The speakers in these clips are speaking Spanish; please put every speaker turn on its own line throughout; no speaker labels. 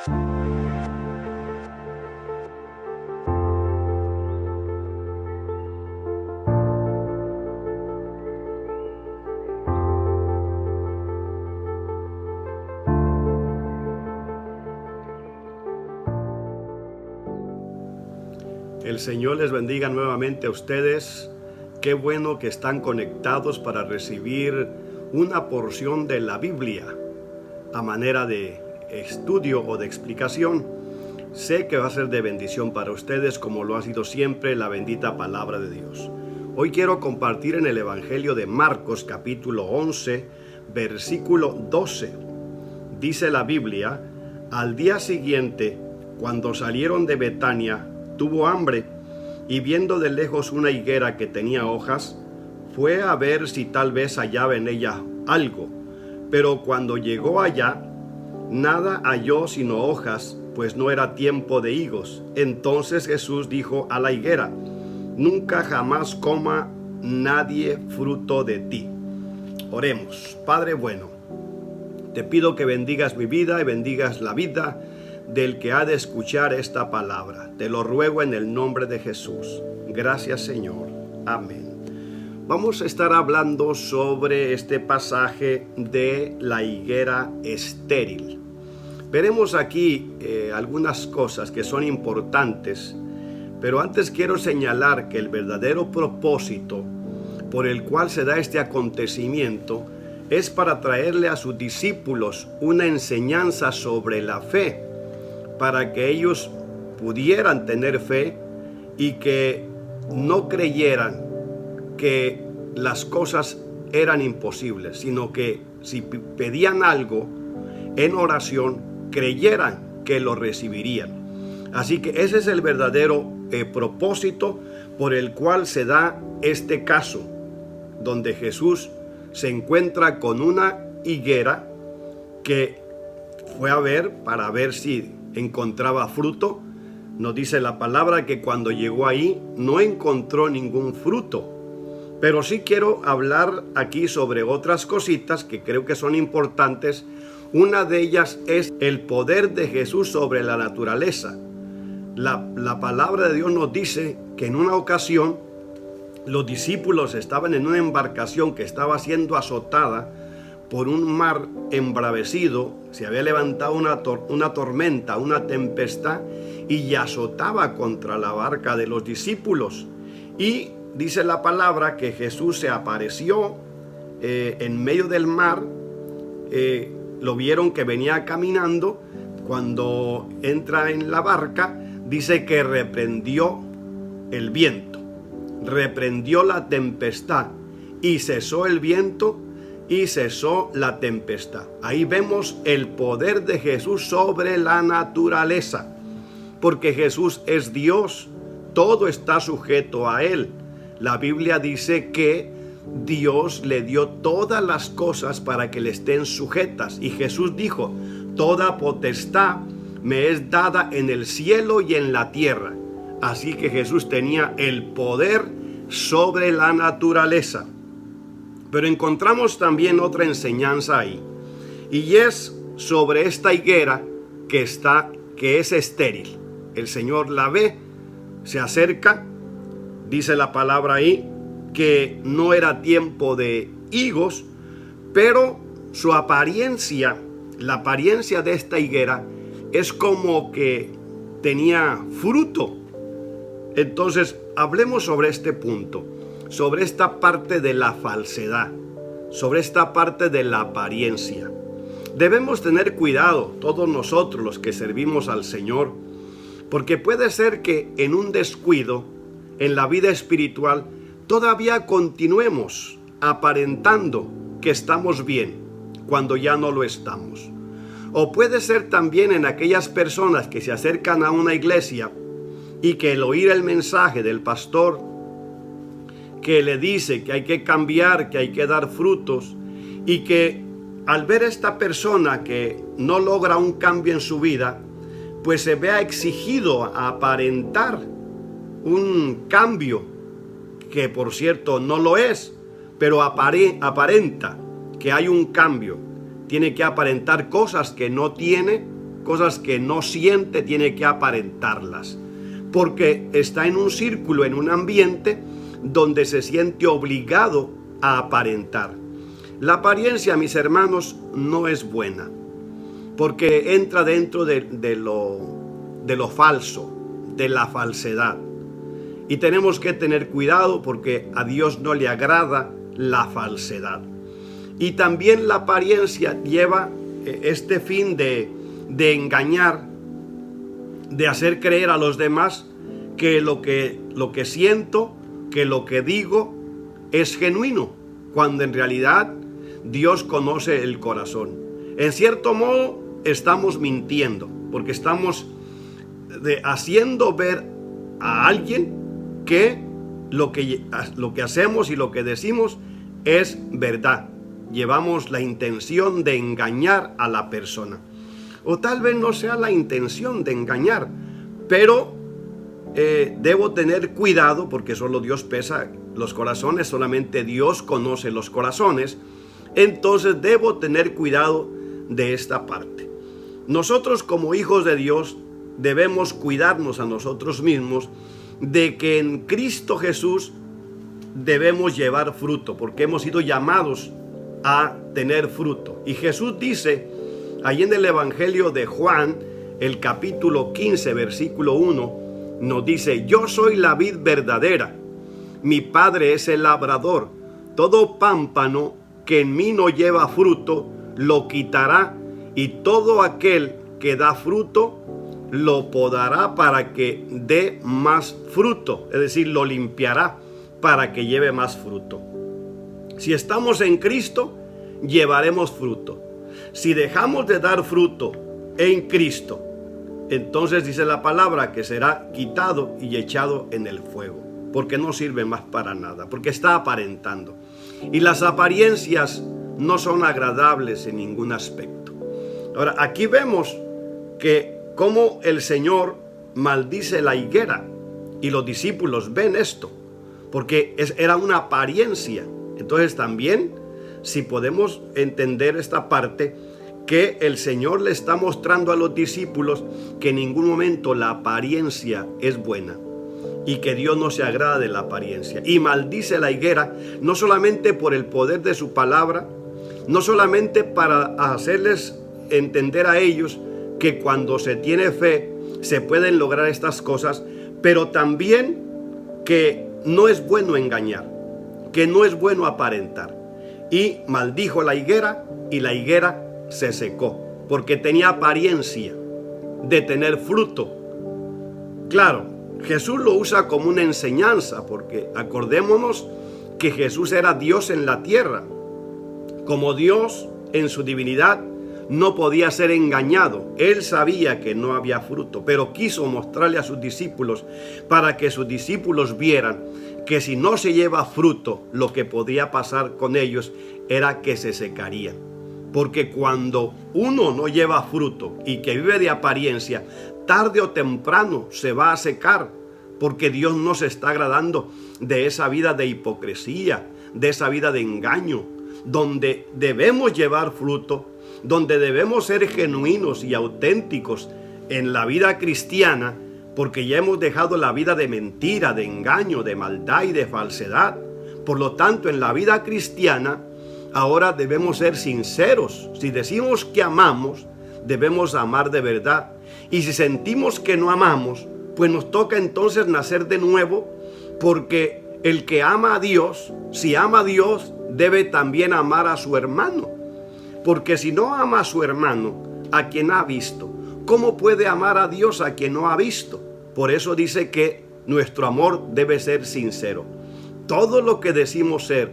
El Señor les bendiga nuevamente a ustedes. Qué bueno que están conectados para recibir una porción de la Biblia a manera de estudio o de explicación. Sé que va a ser de bendición para ustedes, como lo ha sido siempre la bendita palabra de Dios. Hoy quiero compartir en el Evangelio de Marcos, capítulo 11, versículo 12. Dice la Biblia: al día siguiente, cuando salieron de Betania, tuvo hambre, y viendo de lejos una higuera que tenía hojas, fue a ver si tal vez hallaba en ella algo. Pero cuando llegó allá, nada halló sino hojas, pues no era tiempo de higos. Entonces Jesús dijo a la higuera: nunca jamás coma nadie fruto de ti. Oremos. Padre bueno, te pido que bendigas mi vida y bendigas la vida del que ha de escuchar esta palabra. Te lo ruego en el nombre de Jesús. Gracias, Señor. Amén. Vamos a estar hablando sobre este pasaje de la higuera estéril. Veremos aquí algunas cosas que son importantes, pero antes quiero señalar que el verdadero propósito por el cual se da este acontecimiento es para traerle a sus discípulos una enseñanza sobre la fe, para que ellos pudieran tener fe y que no creyeran que las cosas eran imposibles, sino que si pedían algo en oración, creyeran que lo recibirían. Así que ese es el verdadero propósito por el cual se da este caso, donde Jesús se encuentra con una higuera que fue a ver para ver si encontraba fruto. Nos dice la palabra que cuando llegó ahí no encontró ningún fruto. Pero sí quiero hablar aquí sobre otras cositas que creo que son importantes. Una de ellas es el poder de Jesús sobre la naturaleza. La palabra de Dios nos dice que en una ocasión los discípulos estaban en una embarcación que estaba siendo azotada por un mar embravecido. Se había levantado una tormenta, una tempestad, y azotaba contra la barca de los discípulos. Y dice la palabra que Jesús se apareció en medio del mar. Lo vieron que venía caminando. Cuando entra en la barca, dice que reprendió el viento, reprendió la tempestad, y cesó el viento y cesó la tempestad. Ahí vemos el poder de Jesús sobre la naturaleza, porque Jesús es Dios, todo está sujeto a Él. La Biblia dice que Dios le dio todas las cosas para que le estén sujetas, y Jesús dijo: toda potestad me es dada en el cielo y en la tierra. Así que Jesús tenía el poder sobre la naturaleza. Pero encontramos también otra enseñanza ahí, y es sobre esta higuera que es estéril. El Señor la ve, se acerca, dice la palabra ahí que no era tiempo de higos, pero su apariencia, la apariencia de esta higuera es como que tenía fruto. Entonces, hablemos sobre este punto, sobre esta parte de la falsedad, sobre esta parte de la apariencia. Debemos tener cuidado, todos nosotros los que servimos al Señor, porque puede ser que en un descuido en la vida espiritual todavía continuemos aparentando que estamos bien cuando ya no lo estamos. O puede ser también en aquellas personas que se acercan a una iglesia y que al oír el mensaje del pastor que le dice que hay que cambiar, que hay que dar frutos, y que al ver a esta persona que no logra un cambio en su vida, pues se vea exigido a aparentar un cambio que por cierto no lo es, pero aparenta que hay un cambio. Tiene que aparentar cosas que no tiene cosas que no siente, tiene que aparentarlas. Porque está en un círculo, en un ambiente donde se siente obligado a aparentar. La apariencia, mis hermanos, no es buena, porque entra dentro de lo falso, de la falsedad. Y tenemos que tener cuidado porque a Dios no le agrada la falsedad. Y también la apariencia lleva este fin de engañar, de hacer creer a los demás que lo que siento, que lo que digo es genuino, cuando en realidad Dios conoce el corazón. En cierto modo estamos mintiendo, porque estamos haciendo ver a alguien que lo que hacemos y lo que decimos es verdad. Llevamos la intención de engañar a la persona. O tal vez no sea la intención de engañar, pero debo tener cuidado porque solo Dios pesa los corazones, solamente Dios conoce los corazones. Entonces debo tener cuidado de esta parte. Nosotros como hijos de Dios debemos cuidarnos a nosotros mismos de que en Cristo Jesús debemos llevar fruto, porque hemos sido llamados a tener fruto. Y Jesús dice ahí en el Evangelio de Juan, el capítulo 15, versículo 1, nos dice: yo soy la vid verdadera, mi Padre es el labrador. Todo pámpano que en mí no lleva fruto, lo quitará, y todo aquel que da fruto, lo podará para que dé más fruto. Es decir, lo limpiará para que lleve más fruto. Si estamos en Cristo, llevaremos fruto. Si dejamos de dar fruto en Cristo, entonces dice la palabra que será quitado y echado en el fuego, porque no sirve más para nada, porque está aparentando. Y las apariencias no son agradables en ningún aspecto. Ahora, aquí vemos que como el Señor maldice la higuera, y los discípulos ven esto, porque era una apariencia. Entonces también, si podemos entender esta parte, que el Señor le está mostrando a los discípulos que en ningún momento la apariencia es buena y que Dios no se agrada de la apariencia. Y maldice la higuera no solamente por el poder de su palabra, no solamente para hacerles entender a ellos que cuando se tiene fe se pueden lograr estas cosas, pero también que no es bueno engañar, que no es bueno aparentar. Y maldijo la higuera, y la higuera se secó, porque tenía apariencia de tener fruto. Claro, Jesús lo usa como una enseñanza, porque acordémonos que Jesús era Dios en la tierra. Como Dios en su divinidad no podía ser engañado. Él sabía que no había fruto, pero quiso mostrarle a sus discípulos para que sus discípulos vieran que si no se lleva fruto, lo que podía pasar con ellos era que se secarían. Porque cuando uno no lleva fruto y que vive de apariencia, tarde o temprano se va a secar, porque Dios no se está agradando de esa vida de hipocresía, de esa vida de engaño, donde debemos llevar fruto, donde debemos ser genuinos y auténticos en la vida cristiana, porque ya hemos dejado la vida de mentira, de engaño, de maldad y de falsedad. Por lo tanto, en la vida cristiana, ahora debemos ser sinceros. Si decimos que amamos, debemos amar de verdad. Y si sentimos que no amamos, pues nos toca entonces nacer de nuevo, porque el que ama a Dios, si ama a Dios, debe también amar a su hermano. Porque si no ama a su hermano, a quien ha visto, ¿cómo puede amar a Dios a quien no ha visto? Por eso dice que nuestro amor debe ser sincero. Todo lo que decimos ser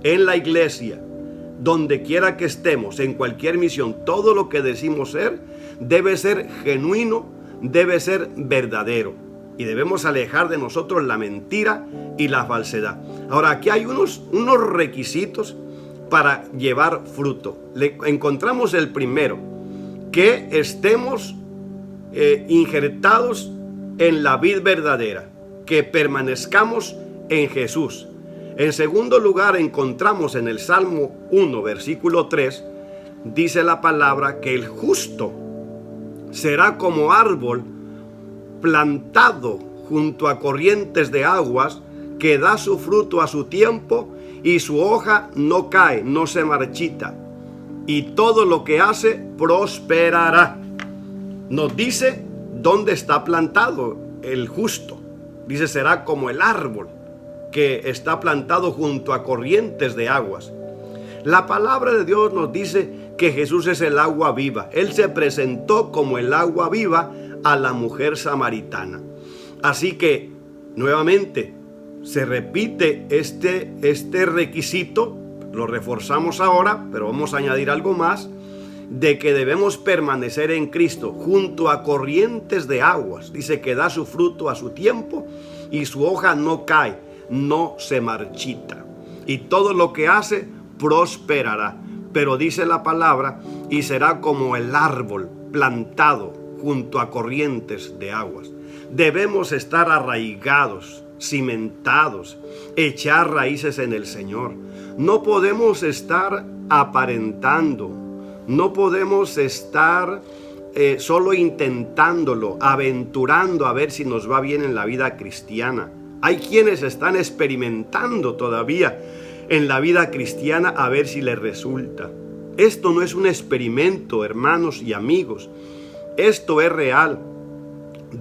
en la iglesia, donde quiera que estemos, en cualquier misión, todo lo que decimos ser debe ser genuino, debe ser verdadero. Y debemos alejar de nosotros la mentira y la falsedad. Ahora, aquí hay unos requisitos para llevar fruto. Encontramos el primero, que estemos injertados en la vid verdadera, que permanezcamos en Jesús. En segundo lugar, encontramos en el Salmo 1, versículo 3, dice la palabra que el justo será como árbol plantado junto a corrientes de aguas, que da su fruto a su tiempo y su hoja no cae, no se marchita, y todo lo que hace prosperará. Nos dice dónde está plantado el justo. Dice, será como el árbol que está plantado junto a corrientes de aguas. La palabra de Dios nos dice que Jesús es el agua viva. Él se presentó como el agua viva a la mujer samaritana. Así que, nuevamente, se repite este requisito, lo reforzamos ahora, pero vamos a añadir algo más, de que debemos permanecer en Cristo junto a corrientes de aguas. Dice que da su fruto a su tiempo y su hoja no cae, no se marchita. Y todo lo que hace prosperará. Pero dice la palabra, y será como el árbol plantado junto a corrientes de aguas. Debemos estar arraigados, cimentados, echar raíces en el Señor. No podemos estar aparentando, no podemos estar solo intentándolo, aventurando a ver si nos va bien en la vida cristiana. Hay quienes están experimentando todavía en la vida cristiana a ver si les resulta. Esto no es un experimento, hermanos y amigos. Esto es real.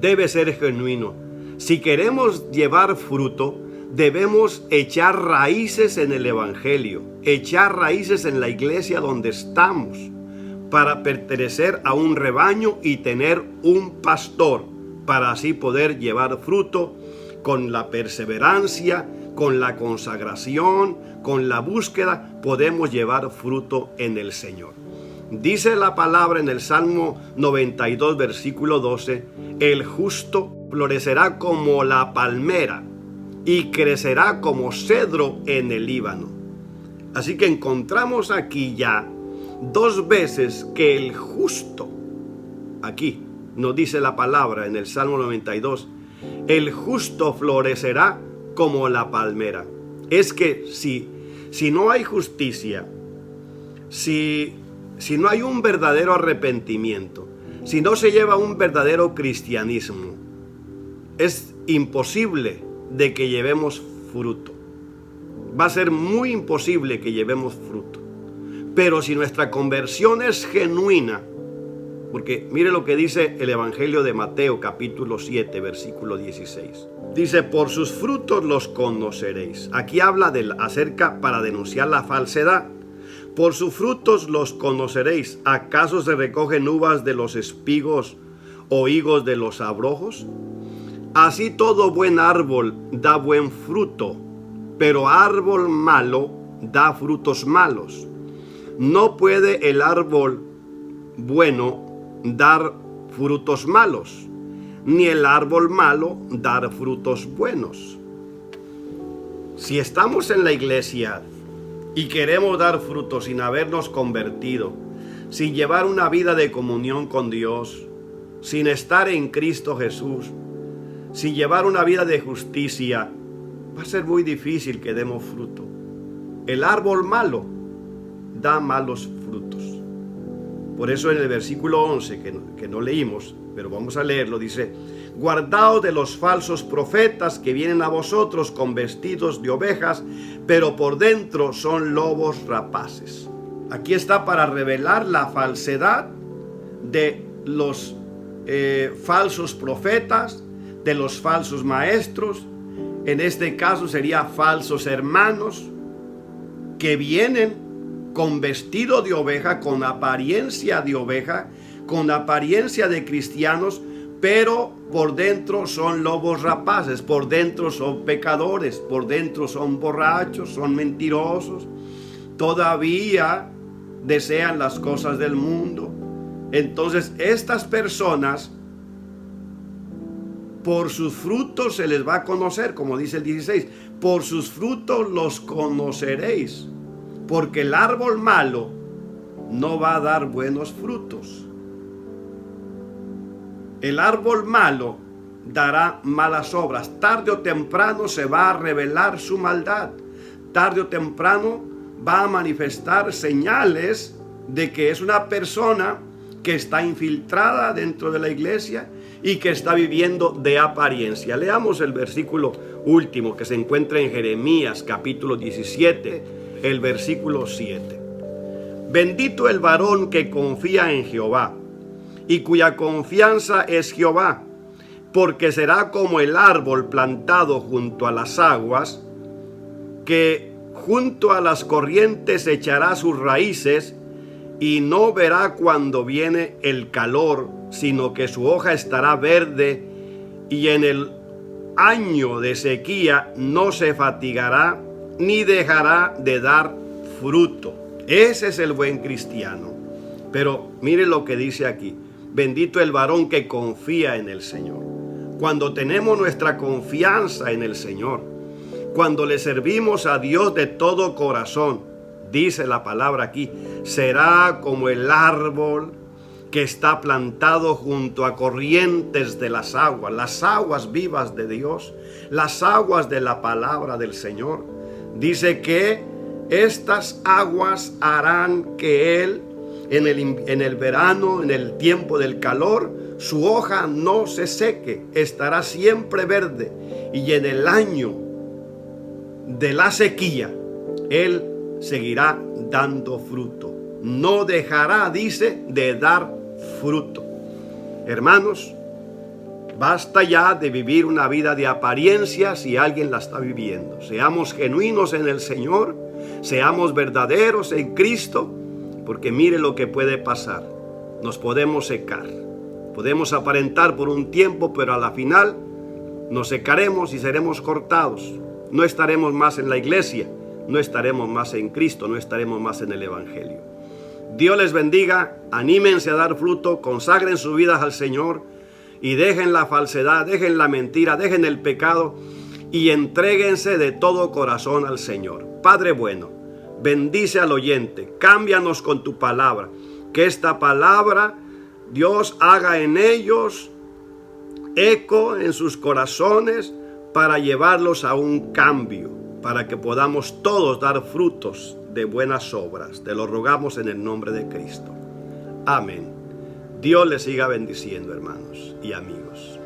Debe ser genuino. Si queremos llevar fruto, debemos echar raíces en el Evangelio, echar raíces en la iglesia donde estamos, para pertenecer a un rebaño y tener un pastor, para así poder llevar fruto con la perseverancia, con la consagración, con la búsqueda. Podemos llevar fruto en el Señor. Dice la palabra en el Salmo 92, versículo 12, el justo florecerá como la palmera y crecerá como cedro en el Líbano. Así que encontramos aquí ya dos veces que el justo, aquí nos dice la palabra en el Salmo 92, el justo florecerá como la palmera. Es que si no hay justicia, si no hay un verdadero arrepentimiento, si no se lleva un verdadero cristianismo, es imposible de que llevemos fruto. Va a ser muy imposible que llevemos fruto. Pero si nuestra conversión es genuina, porque mire lo que dice el Evangelio de Mateo capítulo 7 versículo 16. Dice, por sus frutos los conoceréis. Aquí habla acerca para denunciar la falsedad. Por sus frutos los conoceréis. ¿Acaso se recogen uvas de los espigos o higos de los abrojos? Así todo buen árbol da buen fruto, pero árbol malo da frutos malos. No puede el árbol bueno dar frutos malos, ni el árbol malo dar frutos buenos. Si estamos en la iglesia y queremos dar frutos sin habernos convertido, sin llevar una vida de comunión con Dios, sin estar en Cristo Jesús, sin llevar una vida de justicia, va a ser muy difícil que demos fruto. El árbol malo da malos frutos. Por eso en el versículo 11, que no leímos, pero vamos a leerlo, dice, guardaos de los falsos profetas que vienen a vosotros con vestidos de ovejas, pero por dentro son lobos rapaces. Aquí está para revelar la falsedad de los falsos profetas, de los falsos maestros. En este caso sería falsos hermanos que vienen con vestido de oveja, con apariencia de oveja, con apariencia de cristianos, pero por dentro son lobos rapaces, por dentro son pecadores, por dentro son borrachos, son mentirosos, todavía desean las cosas del mundo. Entonces estas personas, por sus frutos se les va a conocer, como dice el 16, por sus frutos los conoceréis, porque el árbol malo no va a dar buenos frutos. El árbol malo dará malas obras. Tarde o temprano se va a revelar su maldad. Tarde o temprano va a manifestar señales de que es una persona que está infiltrada dentro de la iglesia y que está viviendo de apariencia. Leamos el versículo último que se encuentra en Jeremías capítulo 17, el versículo 7. Bendito el varón que confía en Jehová y cuya confianza es Jehová, porque será como el árbol plantado junto a las aguas, que junto a las corrientes echará sus raíces y no verá cuando viene el calor, sino que su hoja estará verde, y en el año de sequía no se fatigará ni dejará de dar fruto. Ese es el buen cristiano. Pero mire lo que dice aquí: bendito el varón que confía en el Señor. Cuando tenemos nuestra confianza en el Señor, cuando le servimos a Dios de todo corazón, dice la palabra aquí, será como el árbol que está plantado junto a corrientes de las aguas vivas de Dios, las aguas de la palabra del Señor. Dice que estas aguas harán que él, en el verano, en el tiempo del calor, su hoja no se seque, estará siempre verde, y en el año de la sequía, él seguirá dando fruto. No dejará, dice, de dar fruto. Hermanos, basta ya de vivir una vida de apariencia si alguien la está viviendo. Seamos genuinos en el Señor, seamos verdaderos en Cristo, porque mire lo que puede pasar. Nos podemos secar, podemos aparentar por un tiempo, pero a la final nos secaremos y seremos cortados. No estaremos más en la iglesia, no estaremos más en Cristo, no estaremos más en el Evangelio. Dios les bendiga, anímense a dar fruto, consagren sus vidas al Señor y dejen la falsedad, dejen la mentira, dejen el pecado y entréguense de todo corazón al Señor. Padre bueno, bendice al oyente, cámbianos con tu palabra, que esta palabra, Dios, haga en ellos eco en sus corazones para llevarlos a un cambio, para que podamos todos dar frutos de buenas obras. Te lo rogamos en el nombre de Cristo. Amén. Dios les siga bendiciendo, hermanos y amigos.